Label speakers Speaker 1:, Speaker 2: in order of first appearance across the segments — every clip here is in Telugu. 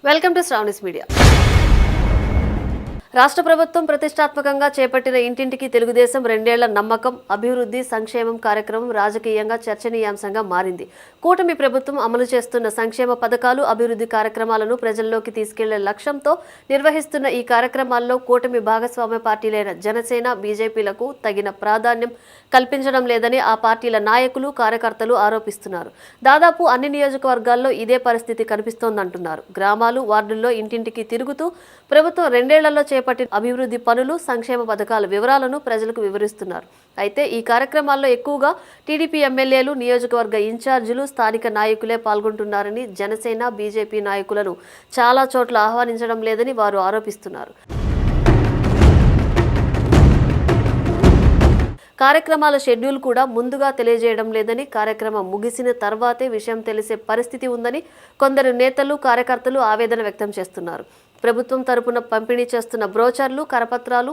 Speaker 1: Welcome to Sravani's media. రాష్ట్ర ప్రభుత్వం ప్రతిష్టాత్మకంగా చేపట్టిన ఇంటింటికి తెలుగుదేశం 2 ఏళ్ల నమ్మకం, అభివృద్ధి, సంక్షేమం కార్యక్రమం రాజకీయంగా చర్చనీయాంశంగా మారింది. కూటమి ప్రభుత్వం అమలు చేస్తున్న సంక్షేమ పథకాలు, అభివృద్ధి కార్యక్రమాలను ప్రజల్లోకి తీసుకెళ్లే లక్ష్యంతో నిర్వహిస్తున్న ఈ కార్యక్రమాల్లో కూటమి భాగస్వామ్య పార్టీలైన జనసేన, బీజేపీలకు తగిన ప్రాధాన్యం కల్పించడం లేదని ఆ పార్టీల నాయకులు, కార్యకర్తలు ఆరోపిస్తున్నారు. దాదాపు అన్ని నియోజకవర్గాల్లో ఇదే పరిస్థితి కనిపిస్తోందంటున్నారు. గ్రామాలు, వార్డుల్లో ఇంటింటికి తిరుగుతూ ప్రభుత్వం 2 ఏళ్లలో చేపట్టిన అభివృద్ధి పనులు, సంక్షేమ పథకాల వివరాలను ప్రజలకు వివరిస్తున్నారు. అయితే ఈ కార్యక్రమాల్లో ఎక్కువగా టీడీపీ ఎమ్మెల్యేలు, నియోజకవర్గ ఇన్ఛార్జీలు, స్థానిక నాయకులే పాల్గొంటున్నారని, జనసేన, బీజేపీ నాయకులను చాలా చోట్ల ఆహ్వానించడం లేదని వారు ఆరోపిస్తున్నారు. కార్యక్రమాల షెడ్యూల్ కూడా ముందుగా తెలియజేయడం లేదని, కార్యక్రమం ముగిసిన తర్వాతే విషయం తెలిసే పరిస్థితి ఉందని కొందరు నేతలు, కార్యకర్తలు ఆవేదన వ్యక్తం చేస్తున్నారు. ప్రభుత్వం తరపున పంపిణీ చేస్తున్న బ్రోచర్లు, కరపత్రాలు,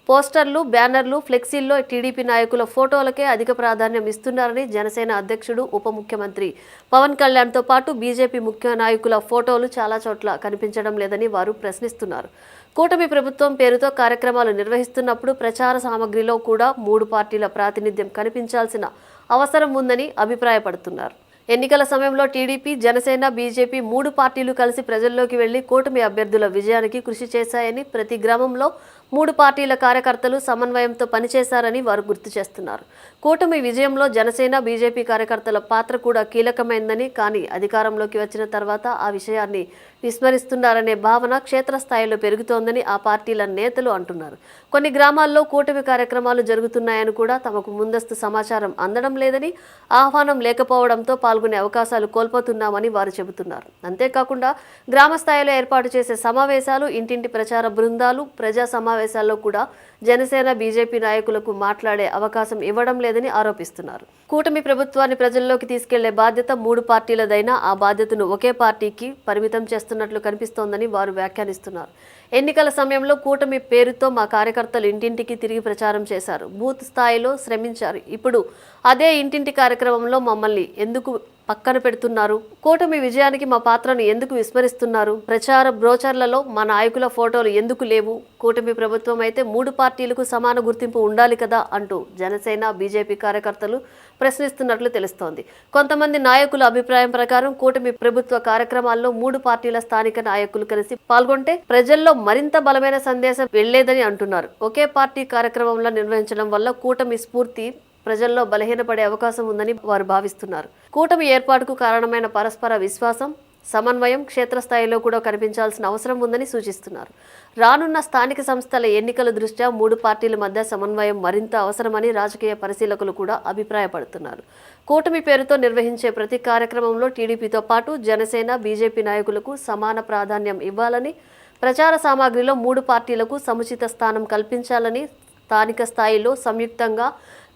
Speaker 1: పోస్టర్లు, బ్యానర్లు, ఫ్లెక్సీల్లో టీడీపీ నాయకుల ఫోటోలకే అధిక ప్రాధాన్యం ఇస్తున్నారని జనసేన అధ్యక్షుడు, ఉప ముఖ్యమంత్రి పవన్ కళ్యాణ్తో పాటు బీజేపీ ముఖ్య నాయకుల ఫోటోలు చాలా చోట్ల కనిపించడం లేదని వారు ప్రశ్నిస్తున్నారు. కూటమి ప్రభుత్వం పేరుతో కార్యక్రమాలు నిర్వహిస్తున్నప్పుడు ప్రచార సామగ్రిలో కూడా 3 పార్టీల ప్రాతినిధ్యం కనిపించాల్సిన అవసరం ఉందని అభిప్రాయపడుతున్నారు. ఎన్నికల సమయంలో టీడీపీ, జనసేన, బీజేపీ 3 పార్టీలు కలిసి ప్రజల్లోకి వెళ్లి కూటమి అభ్యర్థుల విజయానికి కృషి చేశాయని, ప్రతి గ్రామంలో 3 పార్టీల కార్యకర్తలు సమన్వయంతో పనిచేశారని వారు గుర్తు చేస్తున్నారు. కూటమి విజయంలో జనసేన, బీజేపీ కార్యకర్తల పాత్ర కూడా కీలకమైందని, కానీ అధికారంలోకి వచ్చిన తర్వాత ఆ విషయాన్ని విస్మరిస్తున్నారనే భావన క్షేత్రస్థాయిలో పెరుగుతోందని ఆ పార్టీల నేతలు అంటున్నారు. కొన్ని గ్రామాల్లో కూటమి కార్యక్రమాలు జరుగుతున్నాయని కూడా తమకు ముందస్తు సమాచారం అందడం లేదని, ఆహ్వానం లేకపోవడంతో పాల్గొనే అవకాశాలు కోల్పోతున్నామని వారు చెబుతున్నారు. అంతేకాకుండా గ్రామ స్థాయిలో ఏర్పాటు చేసే సమావేశాలు, ఇంటింటి ప్రచార బృందాలు, ప్రజా సమావేశాల్లో కూడా జనసేన, బీజేపీ నాయకులకు మాట్లాడే అవకాశం ఇవ్వడం లేదని ఆరోపిస్తున్నారు. కూటమి ప్రభుత్వాన్ని ప్రజల్లోకి తీసుకెళ్లే బాధ్యత 3 పార్టీలదైనా ఆ బాధ్యతను ఒకే పార్టీకి పరిమితం చేస్తున్నట్లు కనిపిస్తోందని వారు వ్యాఖ్యానిస్తున్నారు. ఎన్నికల సమయంలో కూటమి పేరుతో మా కార్యకర్తలు ఇంటింటికి తిరిగి ప్రచారం చేశారు, బూత్ స్థాయిలో శ్రమించారు. ఇప్పుడు అదే ఇంటింటి కార్యక్రమంలో మమ్మల్ని ఎందుకు పక్కన పెడుతున్నారు? కూటమి విజయానికి మా పాత్రను ఎందుకు విస్మరిస్తున్నారు? ప్రచార బ్రోచర్లలో మా నాయకుల ఫోటోలు ఎందుకు లేవు? కూటమి ప్రభుత్వం అయితే 3 పార్టీలకు సమాన గుర్తింపు ఉండాలి కదా అంటూ జనసేన, బీజేపీ కార్యకర్తలు ప్రశ్నిస్తున్నట్లు తెలుస్తోంది. కొంతమంది నాయకుల అభిప్రాయం ప్రకారం కూటమి ప్రభుత్వ కార్యక్రమాల్లో 3 పార్టీల స్థానిక నాయకులు కలిసి పాల్గొంటే ప్రజల్లో మరింత బలమైన సందేశం వెళ్లేదని అంటున్నారు. ఒకే పార్టీ కార్యక్రమంలో నిర్వహించడం వల్ల కూటమి స్ఫూర్తి ప్రజల్లో బలహీనపడే అవకాశం ఉందని వారు భావిస్తున్నారు. కూటమి ఏర్పాటుకు కారణమైన పరస్పర విశ్వాసం, సమన్వయం క్షేత్రస్థాయిలో కూడా కనిపించాల్సిన అవసరం ఉందని సూచిస్తున్నారు. రానున్న స్థానిక సంస్థల ఎన్నికల దృష్ట్యా 3 పార్టీల మధ్య సమన్వయం మరింత అవసరమని రాజకీయ పరిశీలకులు కూడా అభిప్రాయపడుతున్నారు. కూటమి పేరుతో నిర్వహించే ప్రతి కార్యక్రమంలో టీడీపీతో పాటు జనసేన, బీజేపీ నాయకులకు సమాన ప్రాధాన్యం ఇవ్వాలని, ప్రచార సామాగ్రిలో 3 పార్టీలకు సముచిత స్థానం కల్పించాలని, స్థానిక స్థాయిలో సంయుక్తంగా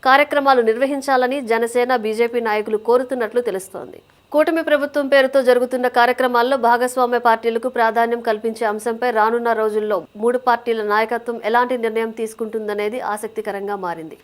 Speaker 1: కార్యక్రమాలు నిర్వహించాలని జనసేన, బీజేపీ నాయకులు కోరుతున్నట్లు తెలుస్తోంది. కూటమి ప్రభుత్వం పేరుతో జరుగుతున్న కార్యక్రమాల్లో భాగస్వామ్య పార్టీలకు ప్రాధాన్యం కల్పించే అంశంపై రానున్న రోజుల్లో 3 పార్టీల నాయకత్వం ఎలాంటి నిర్ణయం తీసుకుంటుందనేది ఆసక్తికరంగా మారింది.